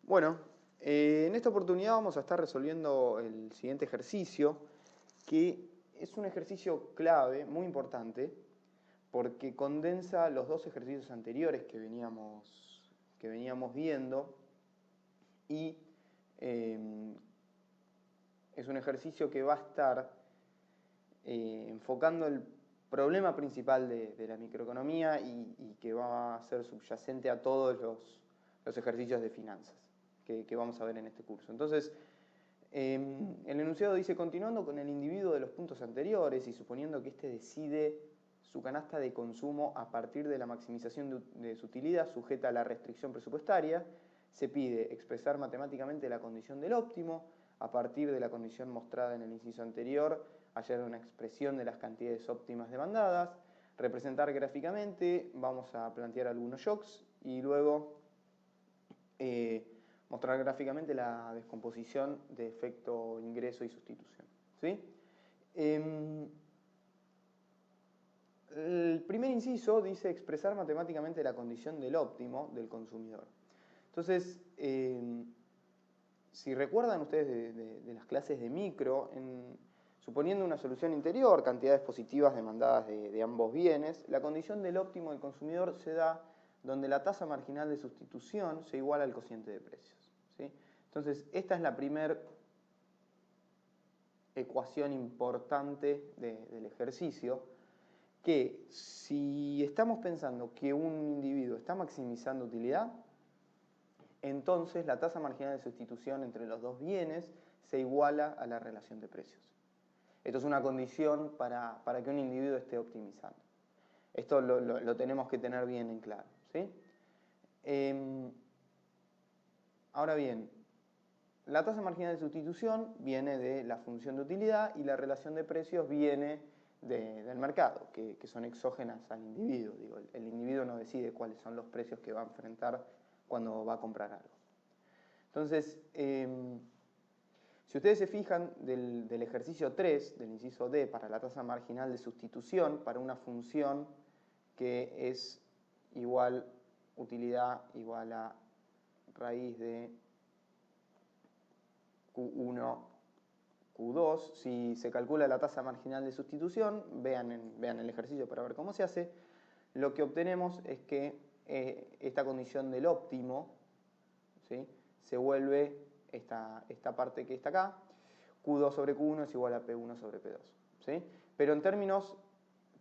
Bueno, en esta oportunidad vamos a estar resolviendo el siguiente ejercicio, que es un ejercicio clave, muy importante, porque condensa los dos ejercicios anteriores que veníamos viendo y es un ejercicio que va a estar enfocando el problema principal de la microeconomía y que va a ser subyacente a todos los ejercicios de finanzas que vamos a ver en este curso. Entonces, el enunciado dice, continuando con el individuo de los puntos anteriores y suponiendo que éste decide su canasta de consumo a partir de la maximización de su utilidad sujeta a la restricción presupuestaria, se pide expresar matemáticamente la condición del óptimo a partir de la condición mostrada en el inciso anterior, hallar una expresión de las cantidades óptimas demandadas, representar gráficamente, vamos a plantear algunos shocks y luego mostrar gráficamente la descomposición de efecto ingreso y sustitución. ¿Sí? El primer inciso dice expresar matemáticamente la condición del óptimo del consumidor. Entonces, si recuerdan ustedes de las clases de micro, suponiendo una solución interior, cantidades positivas demandadas de ambos bienes, la condición del óptimo del consumidor se da donde la tasa marginal de sustitución se iguala al cociente de precios. ¿Sí? Entonces, esta es la primera ecuación importante del ejercicio, que si estamos pensando que un individuo está maximizando utilidad, entonces la tasa marginal de sustitución entre los dos bienes se iguala a la relación de precios. Esto es una condición para que un individuo esté optimizando. Esto lo tenemos que tener bien en claro. ¿Sí? Ahora bien, la tasa marginal de sustitución viene de la función de utilidad y la relación de precios viene del mercado, que son exógenas al individuo. Digo, el individuo no decide cuáles son los precios que va a enfrentar cuando va a comprar algo. Entonces, si ustedes se fijan del ejercicio 3, del inciso D, para la tasa marginal de sustitución, para una función que es igual utilidad igual a raíz de Q1, Q2, si se calcula la tasa marginal de sustitución, vean el ejercicio para ver cómo se hace, lo que obtenemos es que esta condición del óptimo, ¿sí?, se vuelve esta parte que está acá, Q2 sobre Q1 es igual a P1 sobre P2. ¿Sí? Pero en términos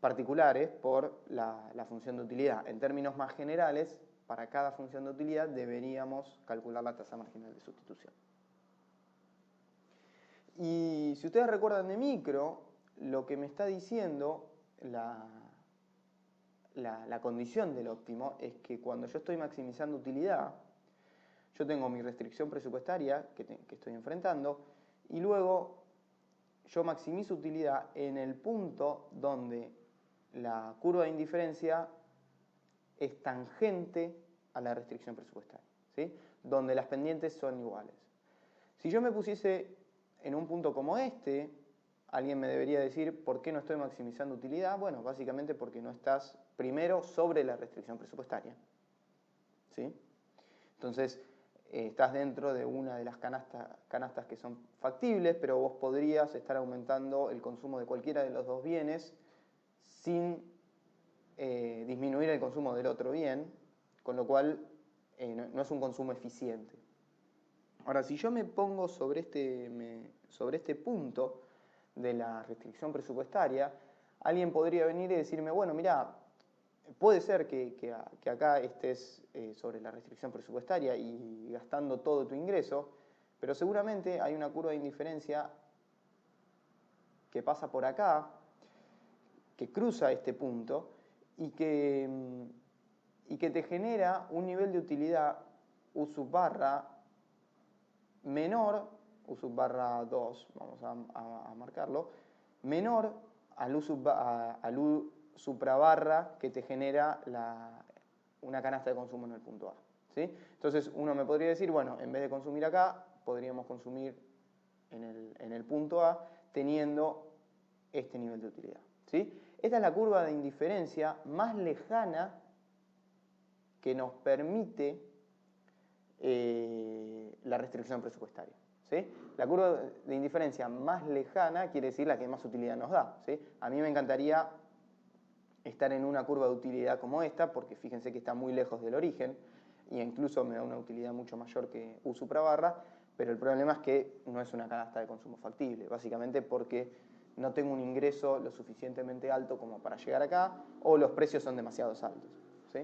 particulares por la función de utilidad. En términos más generales, para cada función de utilidad deberíamos calcular la tasa marginal de sustitución. Y si ustedes recuerdan de micro, lo que me está diciendo la condición del óptimo es que cuando yo estoy maximizando utilidad, yo tengo mi restricción presupuestaria que estoy enfrentando y luego yo maximizo utilidad en el punto donde la curva de indiferencia es tangente a la restricción presupuestaria, ¿sí?, donde las pendientes son iguales. Si yo me pusiese en un punto como este, alguien me debería decir, ¿por qué no estoy maximizando utilidad? Bueno, básicamente porque no estás primero sobre la restricción presupuestaria. ¿Sí? Entonces, estás dentro de una de las canastas que son factibles, pero vos podrías estar aumentando el consumo de cualquiera de los dos bienes sin disminuir el consumo del otro bien, con lo cual no es un consumo eficiente. Ahora, si yo me pongo sobre este punto de la restricción presupuestaria, alguien podría venir y decirme, bueno, mira, puede ser que acá estés sobre la restricción presupuestaria y gastando todo tu ingreso, pero seguramente hay una curva de indiferencia que pasa por acá, que cruza este punto y que te genera un nivel de utilidad U sub barra menor, U sub barra 2, vamos a marcarlo, menor al U suprabarra que te genera una canasta de consumo en el punto A. ¿Sí? Entonces uno me podría decir, bueno, en vez de consumir acá, podríamos consumir en el punto A teniendo este nivel de utilidad. ¿Sí? Esta es la curva de indiferencia más lejana que nos permite la restricción presupuestaria. ¿Sí? La curva de indiferencia más lejana quiere decir la que más utilidad nos da. ¿Sí? A mí me encantaría estar en una curva de utilidad como esta, porque fíjense que está muy lejos del origen, e incluso me da una utilidad mucho mayor que U suprabarra, pero el problema es que no es una canasta de consumo factible, básicamente porque no tengo un ingreso lo suficientemente alto como para llegar acá, o los precios son demasiado altos. ¿Sí?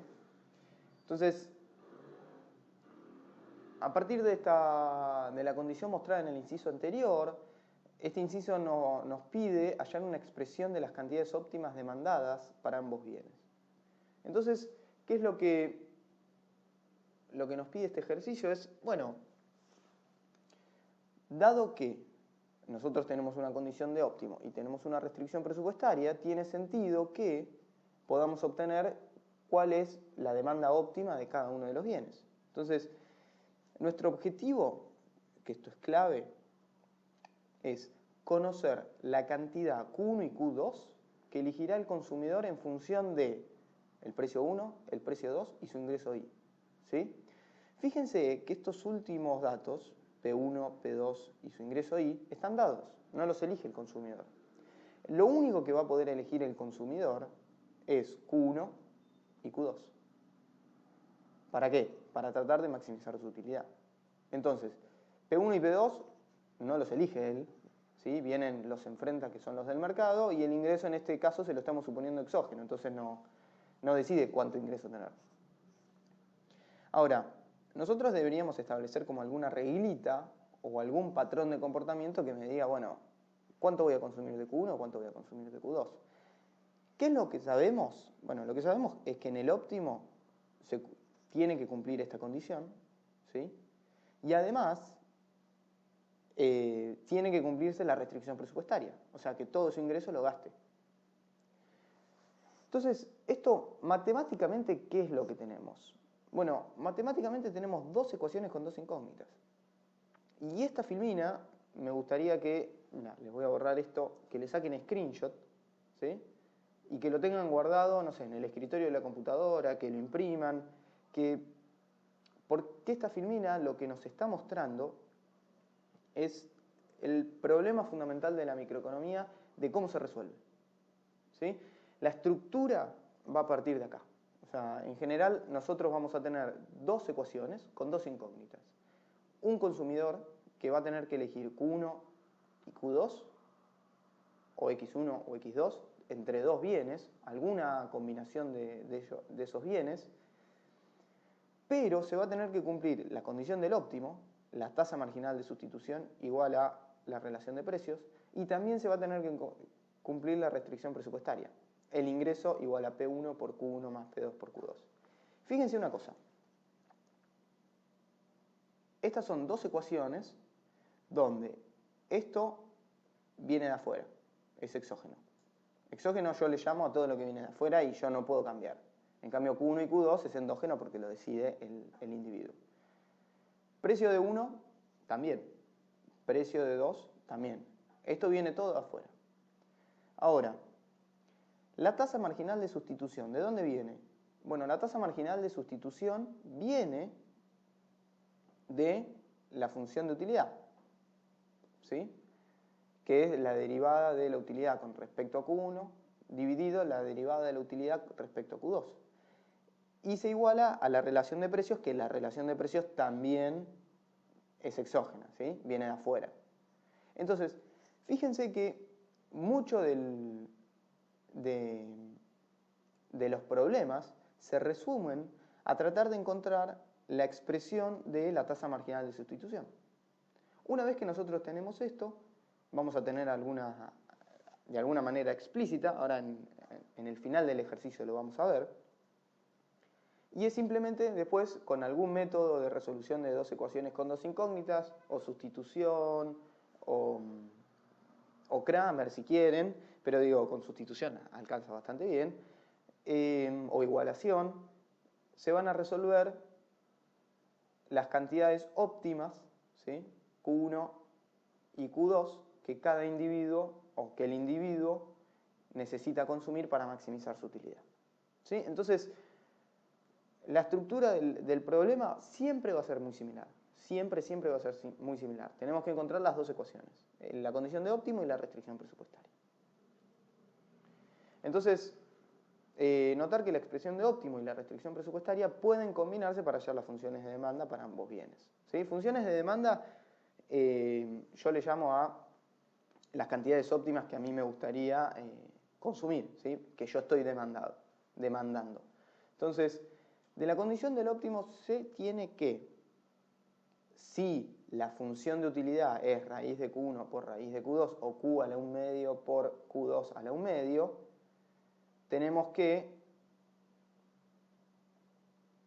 Entonces, a partir de la condición mostrada en el inciso anterior, este inciso nos pide hallar una expresión de las cantidades óptimas demandadas para ambos bienes. Entonces, ¿qué es lo que nos pide este ejercicio? Es, bueno, dado que nosotros tenemos una condición de óptimo y tenemos una restricción presupuestaria, tiene sentido que podamos obtener cuál es la demanda óptima de cada uno de los bienes. Entonces, nuestro objetivo, que esto es clave, es conocer la cantidad Q1 y Q2 que elegirá el consumidor en función de el precio 1, el precio 2 y su ingreso I. ¿Sí? Fíjense que estos últimos datos, P1, P2 y su ingreso I, están dados, no los elige el consumidor. Lo único que va a poder elegir el consumidor es Q1 y Q2. ¿Para qué? Para tratar de maximizar su utilidad. Entonces, P1 y P2 no los elige él, ¿sí? Vienen, los enfrenta, que son los del mercado, y el ingreso en este caso se lo estamos suponiendo exógeno, entonces no decide cuánto ingreso tener. Ahora, nosotros deberíamos establecer como alguna reglita o algún patrón de comportamiento que me diga, bueno, ¿cuánto voy a consumir de Q1 o cuánto voy a consumir de Q2? ¿Qué es lo que sabemos? Bueno, lo que sabemos es que en el óptimo se tiene que cumplir esta condición, ¿sí? Y además, tiene que cumplirse la restricción presupuestaria, o sea, que todo su ingreso lo gaste. Entonces, esto matemáticamente, ¿qué es lo que tenemos? Bueno, matemáticamente tenemos dos ecuaciones con dos incógnitas. Y esta filmina, me gustaría que, les voy a borrar esto, que le saquen screenshot, ¿sí? Y que lo tengan guardado, no sé, en el escritorio de la computadora, que lo impriman, porque esta filmina lo que nos está mostrando es el problema fundamental de la microeconomía, de cómo se resuelve. ¿Sí? La estructura va a partir de acá. O sea, en general nosotros vamos a tener dos ecuaciones con dos incógnitas. Un consumidor que va a tener que elegir Q1 y Q2, o X1 o X2, entre dos bienes, alguna combinación de esos bienes, pero se va a tener que cumplir la condición del óptimo, la tasa marginal de sustitución igual a la relación de precios, y también se va a tener que cumplir la restricción presupuestaria, el ingreso igual a P1 por Q1 más P2 por Q2. Fíjense una cosa, estas son dos ecuaciones donde esto viene de afuera, es exógeno. Exógeno yo le llamo a todo lo que viene de afuera y yo no puedo cambiar. En cambio Q1 y Q2 es endógeno porque lo decide el individuo. Precio de 1, también. Precio de 2, también. Esto viene todo de afuera. Ahora, la tasa marginal de sustitución, ¿de dónde viene? Bueno, la tasa marginal de sustitución viene de la función de utilidad, ¿sí? Que es la derivada de la utilidad con respecto a Q1 dividido la derivada de la utilidad respecto a Q2. Y se iguala a la relación de precios, que la relación de precios también es exógena, ¿sí? Viene de afuera. Entonces, fíjense que mucho de los problemas se resumen a tratar de encontrar la expresión de la tasa marginal de sustitución. Una vez que nosotros tenemos esto, vamos a tener de alguna manera explícita, ahora en el final del ejercicio lo vamos a ver, y es simplemente después con algún método de resolución de dos ecuaciones con dos incógnitas, o sustitución, o Kramer si quieren, pero digo, con sustitución alcanza bastante bien, o igualación, se van a resolver las cantidades óptimas, ¿sí? Q1 y Q2, que cada individuo, o que el individuo necesita consumir para maximizar su utilidad. ¿Sí? Entonces, La estructura del problema siempre va a ser muy similar. Siempre, siempre va a ser muy similar. Tenemos que encontrar las dos ecuaciones, la condición de óptimo y la restricción presupuestaria. Entonces, notar que la expresión de óptimo y la restricción presupuestaria pueden combinarse para hallar las funciones de demanda para ambos bienes. ¿Sí? Funciones de demanda yo le llamo a las cantidades óptimas que a mí me gustaría consumir, ¿sí? Que yo estoy demandando. Entonces, de la condición del óptimo se tiene que, si la función de utilidad es raíz de Q1 por raíz de Q2 o Q a la 1 medio por Q2 a la 1 medio, tenemos que,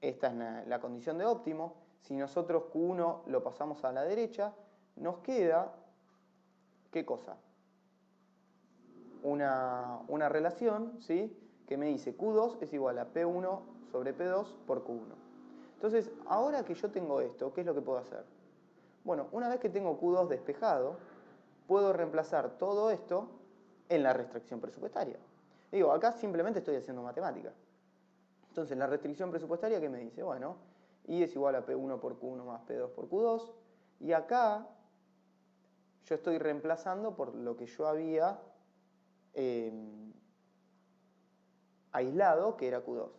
esta es la condición de óptimo, si nosotros Q1 lo pasamos a la derecha, nos queda, ¿qué cosa? Una relación, ¿sí? Que me dice Q2 es igual a P1 sobre P2 por Q1. Entonces, ahora que yo tengo esto, ¿qué es lo que puedo hacer? Bueno, una vez que tengo Q2 despejado, puedo reemplazar todo esto en la restricción presupuestaria. Digo, acá simplemente estoy haciendo matemática. Entonces, la restricción presupuestaria, ¿qué me dice? Bueno, I es igual a P1 por Q1 más P2 por Q2. Y acá yo estoy reemplazando por lo que yo había aislado, que era Q2.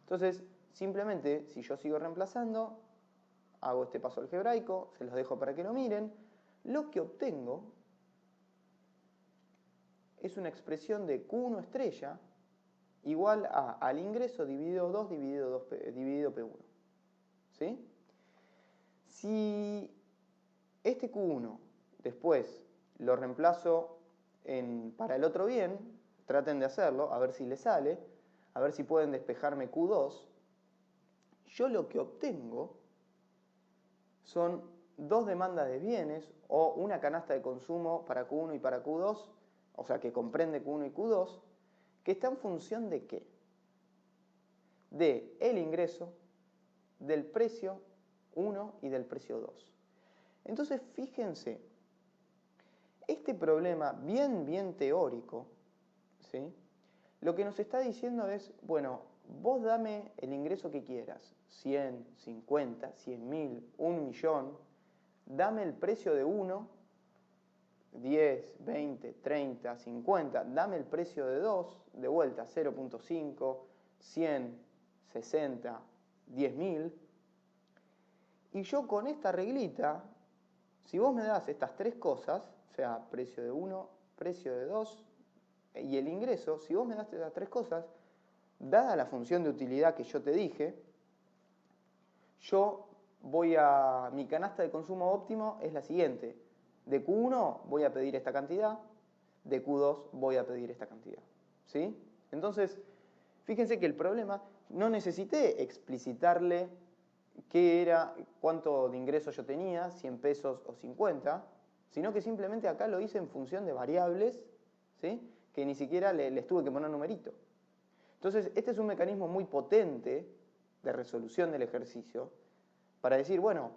Entonces, simplemente, si yo sigo reemplazando, hago este paso algebraico, se los dejo para que lo miren, lo que obtengo es una expresión de Q1 estrella igual al ingreso dividido 2 dividido P1. ¿Sí? Si este Q1 después lo reemplazo para el otro bien, traten de hacerlo, a ver si les sale, a ver si pueden despejarme Q2, yo lo que obtengo son dos demandas de bienes o una canasta de consumo para Q1 y para Q2, o sea que comprende Q1 y Q2, que está en función de ¿qué? De el ingreso, del precio 1 y del precio 2. Entonces, fíjense, este problema bien teórico, ¿sí? Lo que nos está diciendo es, bueno, vos dame el ingreso que quieras, 100, 50, 100.000, 1 millón, dame el precio de 1, 10, 20, 30, 50, dame el precio de 2, de vuelta 0.5, 100, 60, 10.000, y yo con esta reglita, si vos me das estas tres cosas, o sea, precio de 1, precio de 2 y el ingreso, si vos me das estas tres cosas, dada la función de utilidad que yo te dije, yo mi canasta de consumo óptimo es la siguiente. De Q1 voy a pedir esta cantidad, de Q2 voy a pedir esta cantidad. ¿Sí? Entonces, fíjense que el problema, no necesité explicitarle qué era, cuánto de ingreso yo tenía, 100 pesos o 50, sino que simplemente acá lo hice en función de variables, ¿sí? Que ni siquiera les tuve que poner numerito. Entonces, este es un mecanismo muy potente de resolución del ejercicio para decir, bueno,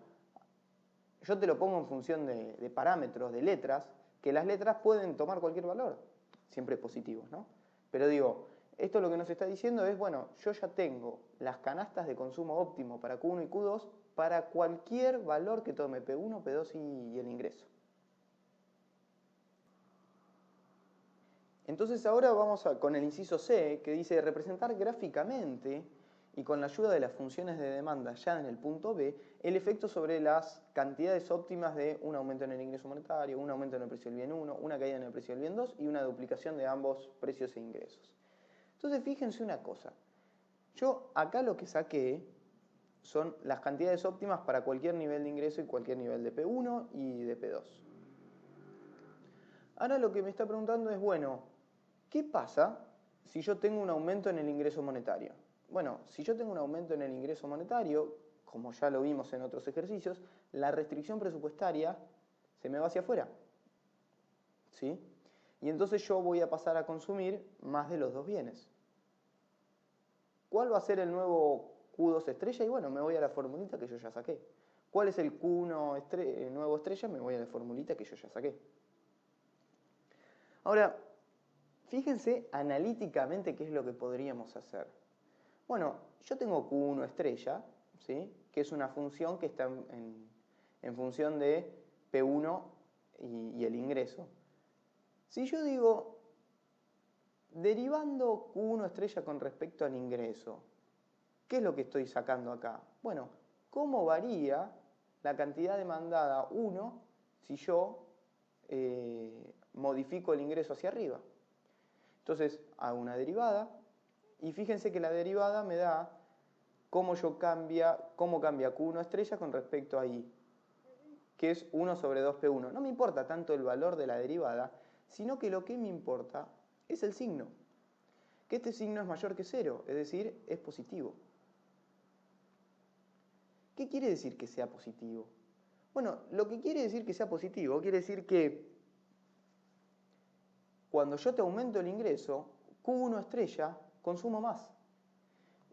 yo te lo pongo en función de parámetros, de letras, que las letras pueden tomar cualquier valor, siempre positivos, ¿no? Pero digo, esto lo que nos está diciendo es, bueno, yo ya tengo las canastas de consumo óptimo para Q1 y Q2 para cualquier valor que tome P1, P2 y el ingreso. Entonces ahora vamos con el inciso C, que dice representar gráficamente y con la ayuda de las funciones de demanda ya en el punto B, el efecto sobre las cantidades óptimas de un aumento en el ingreso monetario, un aumento en el precio del bien 1, una caída en el precio del bien 2 y una duplicación de ambos precios e ingresos. Entonces fíjense una cosa, yo acá lo que saqué son las cantidades óptimas para cualquier nivel de ingreso y cualquier nivel de P1 y de P2. Ahora lo que me está preguntando es, bueno, ¿qué pasa si yo tengo un aumento en el ingreso monetario? Bueno, si yo tengo un aumento en el ingreso monetario, como ya lo vimos en otros ejercicios, la restricción presupuestaria se me va hacia afuera. ¿Sí? Y entonces yo voy a pasar a consumir más de los dos bienes. ¿Cuál va a ser el nuevo Q2 estrella? Y bueno, me voy a la formulita que yo ya saqué. ¿Cuál es el Q1 nuevo estrella? Me voy a la formulita que yo ya saqué. Ahora, fíjense analíticamente qué es lo que podríamos hacer. Bueno, yo tengo Q1 estrella, ¿sí? Que es una función que está en función de P1 y el ingreso. Si yo digo, derivando Q1 estrella con respecto al ingreso, ¿qué es lo que estoy sacando acá? Bueno, ¿cómo varía la cantidad demandada 1 si yo modifico el ingreso hacia arriba? Entonces hago una derivada y fíjense que la derivada me da cómo cambia Q1 estrella con respecto a I, que es 1 sobre 2P1. No me importa tanto el valor de la derivada, sino que lo que me importa es el signo. Que este signo es mayor que 0, es decir, es positivo. ¿Qué quiere decir que sea positivo? Bueno, lo que quiere decir que sea positivo quiere decir que cuando yo te aumento el ingreso, Q1 estrella consumo más.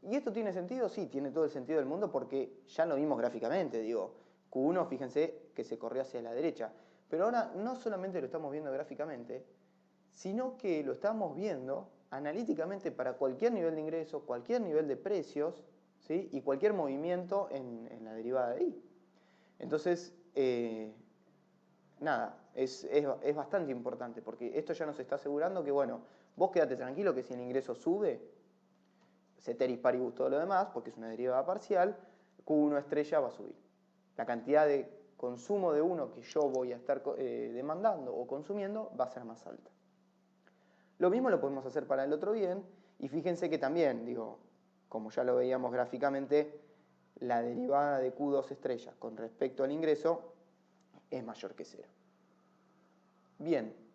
¿Y esto tiene sentido? Sí, tiene todo el sentido del mundo porque ya lo vimos gráficamente, digo, Q1, fíjense que se corrió hacia la derecha. Pero ahora no solamente lo estamos viendo gráficamente, sino que lo estamos viendo analíticamente para cualquier nivel de ingreso, cualquier nivel de precios, ¿sí? Y cualquier movimiento en la derivada de I. Entonces, nada, es bastante importante porque esto ya nos está asegurando que, bueno, vos quédate tranquilo que si el ingreso sube, ceteris paribus todo lo demás, porque es una derivada parcial, Q1 estrella va a subir. La cantidad de consumo de 1 que yo voy a estar demandando o consumiendo va a ser más alta. Lo mismo lo podemos hacer para el otro bien, y fíjense que también, digo, como ya lo veíamos gráficamente, la derivada de Q2 estrella con respecto al ingreso es mayor que 0. Bien.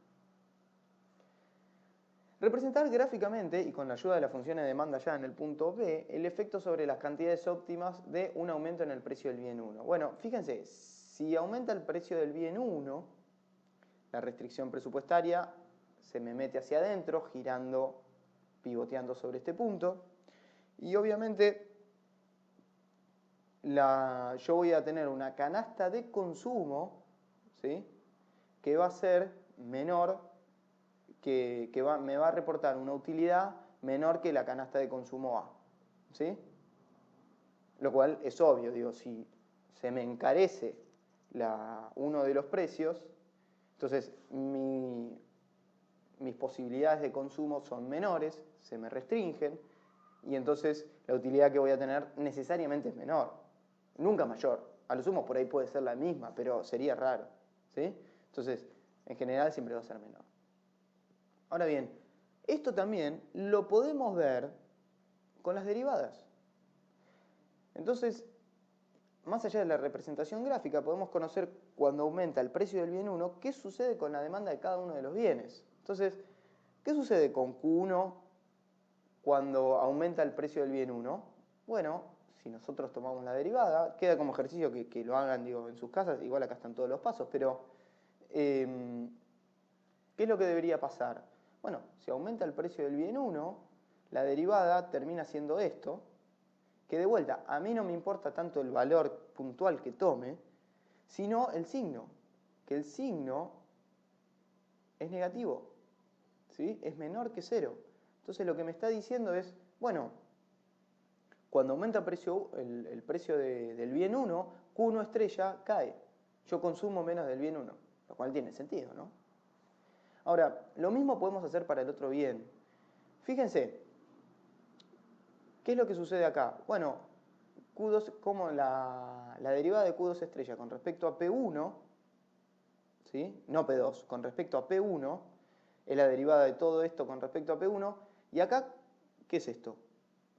Representar gráficamente, y con la ayuda de la función de demanda ya en el punto B, el efecto sobre las cantidades óptimas de un aumento en el precio del bien 1. Bueno, fíjense, si aumenta el precio del bien 1, la restricción presupuestaria se me mete hacia adentro, girando, pivoteando sobre este punto, y obviamente yo voy a tener una canasta de consumo, ¿sí? Que va a ser menor, me va a reportar una utilidad menor que la canasta de consumo A, ¿sí? Lo cual es obvio, digo, si se me encarece uno de los precios, entonces mis posibilidades de consumo son menores, se me restringen, y entonces la utilidad que voy a tener necesariamente es menor, nunca mayor. A lo sumo por ahí puede ser la misma, pero sería raro, ¿sí? Entonces, en general siempre va a ser menor. Ahora bien, esto también lo podemos ver con las derivadas. Entonces, más allá de la representación gráfica, podemos conocer cuando aumenta el precio del bien 1, qué sucede con la demanda de cada uno de los bienes. Entonces, ¿qué sucede con Q1 cuando aumenta el precio del bien 1? Bueno, si nosotros tomamos la derivada, queda como ejercicio que lo hagan, digo, en sus casas, igual acá están todos los pasos, pero ¿qué es lo que debería pasar? Bueno, si aumenta el precio del bien 1, la derivada termina siendo esto, que de vuelta, a mí no me importa tanto el valor puntual que tome, sino el signo, que el signo es negativo, ¿sí? Es menor que 0. Entonces lo que me está diciendo es, bueno, cuando aumenta el precio del bien 1, Q1 estrella cae. Yo consumo menos del bien 1, lo cual tiene sentido, ¿no? Ahora, lo mismo podemos hacer para el otro bien. Fíjense, ¿qué es lo que sucede acá? Bueno, Q2, como la derivada de Q2 estrella con respecto a P1, ¿sí? No P2, con respecto a P1, es la derivada de todo esto con respecto a P1, y acá, ¿qué es esto?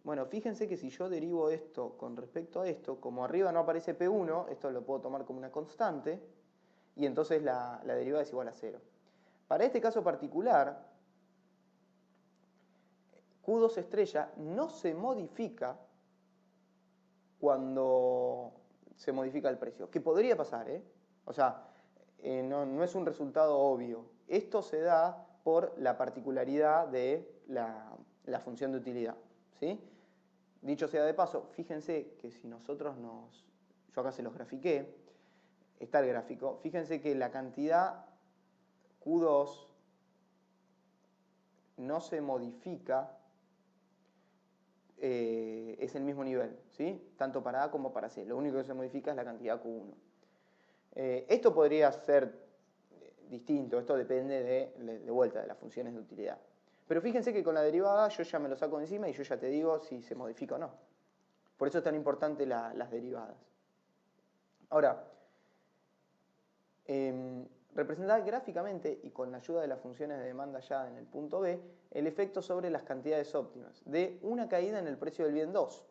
Bueno, fíjense que si yo derivo esto con respecto a esto, como arriba no aparece P1, esto lo puedo tomar como una constante, y entonces la derivada es igual a 0. Para este caso particular, Q2 estrella no se modifica cuando se modifica el precio, que podría pasar, ¿eh? O sea, no es un resultado obvio. Esto se da por la particularidad de la función de utilidad, ¿sí? Dicho sea de paso, fíjense que si nosotros yo acá se los grafiqué, está el gráfico, fíjense que la cantidad Q2 no se modifica es el mismo nivel, ¿sí? Tanto para A como para C. Lo único que se modifica es la cantidad Q1. Esto podría ser distinto, esto depende de vuelta de las funciones de utilidad. Pero fíjense que con la derivada yo ya me lo saco de encima y yo ya te digo si se modifica o no. Por eso es tan importante las derivadas. Ahora, representar gráficamente y con la ayuda de las funciones de demanda ya en el punto B, el efecto sobre las cantidades óptimas de una caída en el precio del bien 2.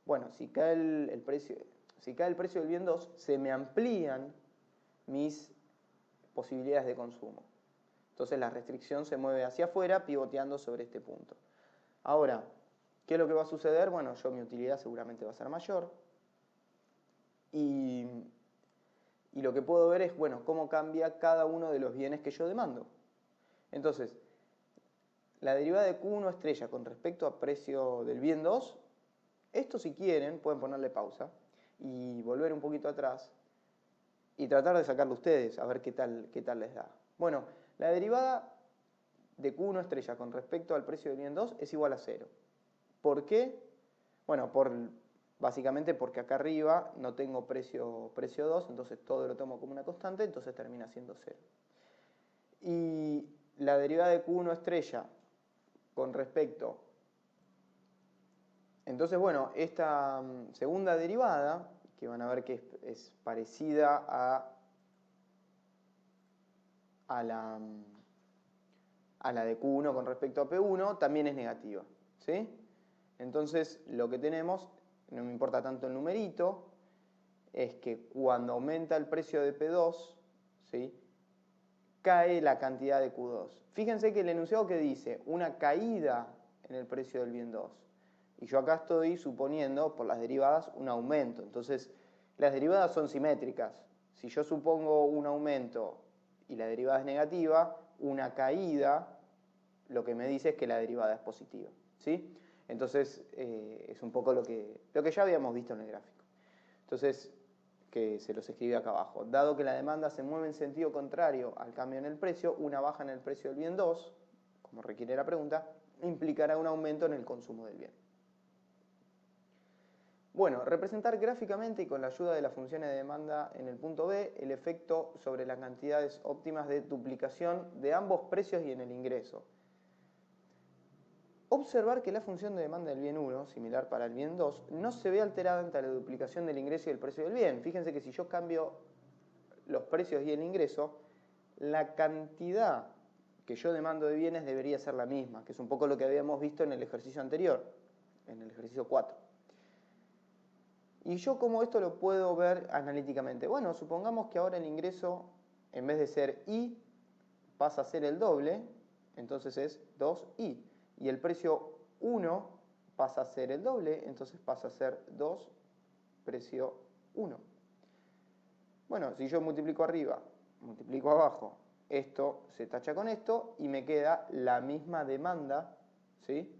Bueno, si cae el precio del bien 2, se me amplían mis posibilidades de consumo. Entonces la restricción se mueve hacia afuera, pivoteando sobre este punto. Ahora, ¿qué es lo que va a suceder? Bueno, mi utilidad seguramente va a ser mayor. Y lo que puedo ver es, bueno, cómo cambia cada uno de los bienes que yo demando. Entonces, la derivada de Q1 estrella con respecto a precio del bien 2, esto si quieren, pueden ponerle pausa y volver un poquito atrás y tratar de sacarlo ustedes, a ver qué tal les da. Bueno, la derivada de Q1 estrella con respecto al precio del bien 2 es igual a 0. ¿Por qué? Bueno, básicamente porque acá arriba no tengo precio 2, entonces todo lo tomo como una constante, entonces termina siendo 0. Y la derivada de Q1 estrella con respecto... Entonces, bueno, esta segunda derivada, que van a ver que es parecida a la de Q1 con respecto a P1, también es negativa, ¿sí? Entonces, lo que tenemos, no me importa tanto el numerito, es que cuando aumenta el precio de P2, ¿sí?, cae la cantidad de Q2. Fíjense que el enunciado que dice una caída en el precio del bien 2. Y yo acá estoy suponiendo, por las derivadas, un aumento. Entonces, las derivadas son simétricas. Si yo supongo un aumento y la derivada es negativa, una caída, lo que me dice es que la derivada es positiva, ¿sí? Entonces, es un poco lo que ya habíamos visto en el gráfico. Entonces, que se los escribe acá abajo. Dado que la demanda se mueve en sentido contrario al cambio en el precio, una baja en el precio del bien 2, como requiere la pregunta, implicará un aumento en el consumo del bien. Bueno, representar gráficamente y con la ayuda de las funciones de demanda en el punto B el efecto sobre las cantidades óptimas de duplicación de ambos precios y en el ingreso. Observar que la función de demanda del bien 1, similar para el bien 2, no se ve alterada ante la duplicación del ingreso y el precio del bien. Fíjense que si yo cambio los precios y el ingreso, la cantidad que yo demando de bienes debería ser la misma, que es un poco lo que habíamos visto en el ejercicio anterior, en el ejercicio 4. ¿Y yo cómo esto lo puedo ver analíticamente? Bueno, supongamos que ahora el ingreso, en vez de ser I, pasa a ser el doble, entonces es 2I. Y el precio 1 pasa a ser el doble, entonces pasa a ser 2 precio 1. Bueno, si yo multiplico arriba, multiplico abajo, esto se tacha con esto y me queda la misma demanda, ¿sí?,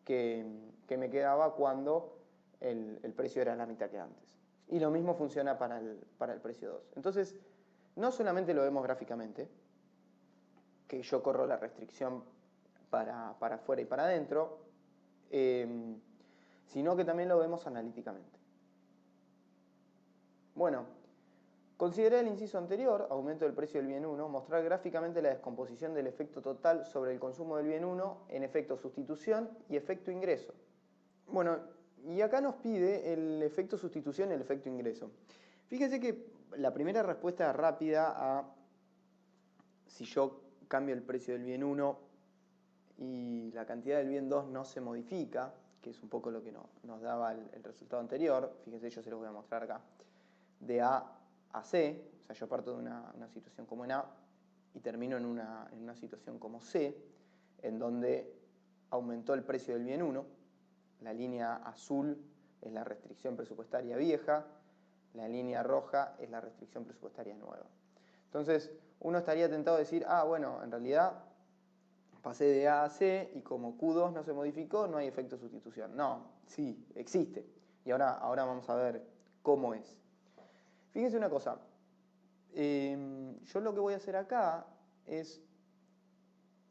que me quedaba cuando el precio era la mitad que antes. Y lo mismo funciona para el precio 2. Entonces, no solamente lo vemos gráficamente, que yo corro la restricción para afuera y para adentro, sino que también lo vemos analíticamente. Bueno, consideré el inciso anterior, aumento del precio del bien 1, mostrar gráficamente la descomposición del efecto total sobre el consumo del bien 1 en efecto sustitución y efecto ingreso. Bueno, y acá nos pide el efecto sustitución y el efecto ingreso. Fíjense que la primera respuesta rápida a si yo cambio el precio del bien 1 y la cantidad del bien 2 no se modifica, que es un poco lo que nos daba el resultado anterior. Fíjense, yo se los voy a mostrar acá. De A a C, o sea, yo parto de una situación como en A y termino en una situación como C, en donde aumentó el precio del bien 1, la línea azul es la restricción presupuestaria vieja, la línea roja es la restricción presupuestaria nueva. Entonces, uno estaría tentado a decir, bueno, en realidad pasé de A a C y como Q2 no se modificó, no hay efecto sustitución. No, sí, existe. Y ahora vamos a ver cómo es. Fíjense una cosa. Yo lo que voy a hacer acá es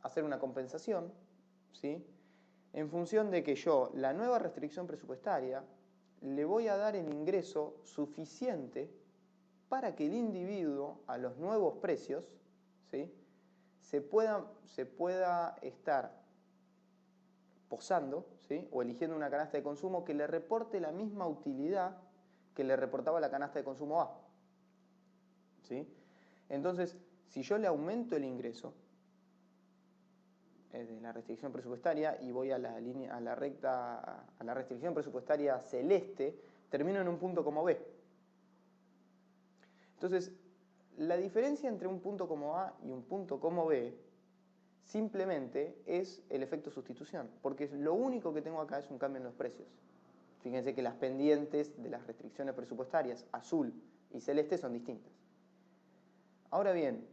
hacer una compensación, ¿sí?, en función de que yo, la nueva restricción presupuestaria, le voy a dar el ingreso suficiente para que el individuo, a los nuevos precios, ¿sí?, se pueda estar posando, ¿sí?, o eligiendo una canasta de consumo que le reporte la misma utilidad que le reportaba la canasta de consumo A. ¿Sí? Entonces, si yo le aumento el ingreso de la restricción presupuestaria y voy a la restricción presupuestaria celeste, termino en un punto como B. Entonces, la diferencia entre un punto como A y un punto como B simplemente es el efecto sustitución, porque lo único que tengo acá es un cambio en los precios. Fíjense que las pendientes de las restricciones presupuestarias, azul y celeste, son distintas. Ahora bien,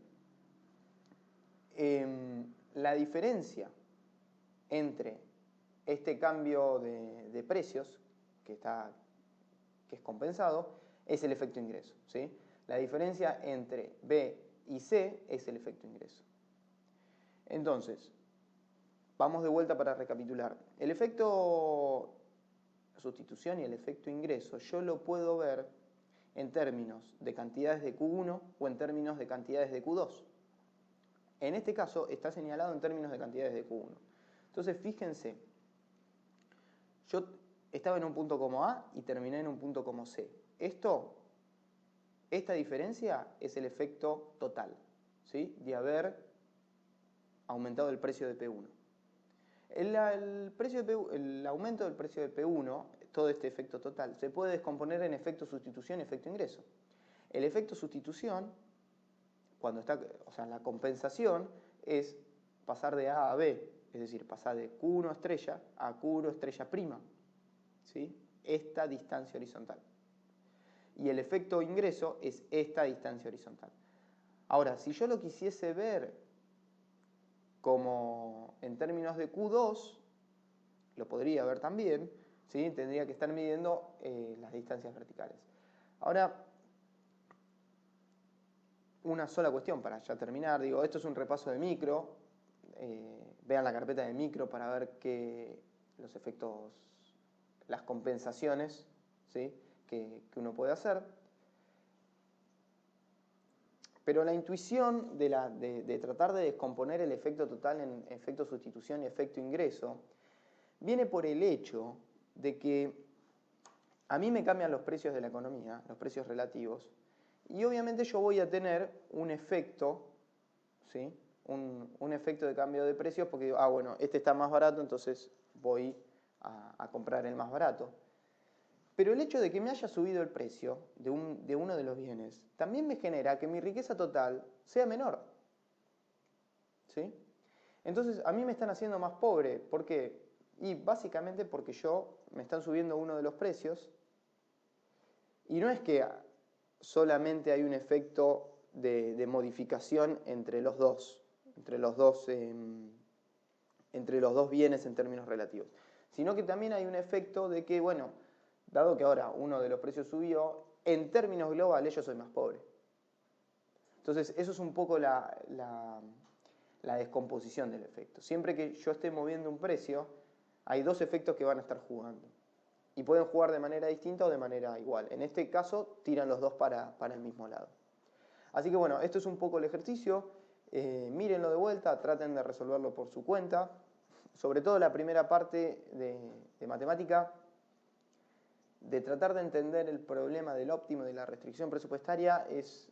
la diferencia entre este cambio de precios, que es compensado, es el efecto ingreso, ¿sí? La diferencia entre B y C es el efecto ingreso. Entonces, vamos de vuelta para recapitular. El efecto sustitución y el efecto ingreso yo lo puedo ver en términos de cantidades de Q1 o en términos de cantidades de Q2. En este caso está señalado en términos de cantidades de Q1. Entonces, fíjense, yo estaba en un punto como A y terminé en un punto como C. Esta diferencia es el efecto total, ¿sí?, de haber aumentado el precio de P1. El aumento del precio de P1, todo este efecto total, se puede descomponer en efecto sustitución y efecto ingreso. El efecto sustitución, la compensación es pasar de A a B, es decir, pasar de Q1 estrella a Q1 estrella prima, ¿sí?, esta distancia horizontal. Y el efecto ingreso es esta distancia horizontal. Ahora, si yo lo quisiese ver como en términos de Q2, lo podría ver también, ¿sí?, tendría que estar midiendo las distancias verticales. Ahora, una sola cuestión para ya terminar, esto es un repaso de micro, vean la carpeta de micro para ver los efectos, las compensaciones, ¿sí?, que uno puede hacer. Pero la intuición de tratar de descomponer el efecto total en efecto sustitución y efecto ingreso viene por el hecho de que a mí me cambian los precios de la economía, los precios relativos, y obviamente yo voy a tener un efecto, ¿sí?, un efecto de cambio de precios porque digo, bueno, este está más barato, entonces voy a comprar el más barato. Pero el hecho de que me haya subido el precio de uno de los bienes también me genera que mi riqueza total sea menor, ¿sí? Entonces a mí me están haciendo más pobre. ¿Por qué? Y básicamente porque me están subiendo uno de los precios y no es que solamente hay un efecto de modificación entre los dos bienes en términos relativos, sino que también hay un efecto de que, bueno, dado que ahora uno de los precios subió, en términos globales yo soy más pobre. Entonces, eso es un poco la descomposición del efecto. Siempre que yo esté moviendo un precio, hay dos efectos que van a estar jugando. Y pueden jugar de manera distinta o de manera igual. En este caso, tiran los dos para el mismo lado. Así que bueno, esto es un poco el ejercicio. Mírenlo de vuelta, traten de resolverlo por su cuenta. Sobre todo la primera parte de matemática, de tratar de entender el problema del óptimo y de la restricción presupuestaria es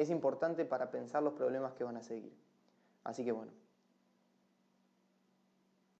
importante para pensar los problemas que van a seguir. Así que bueno.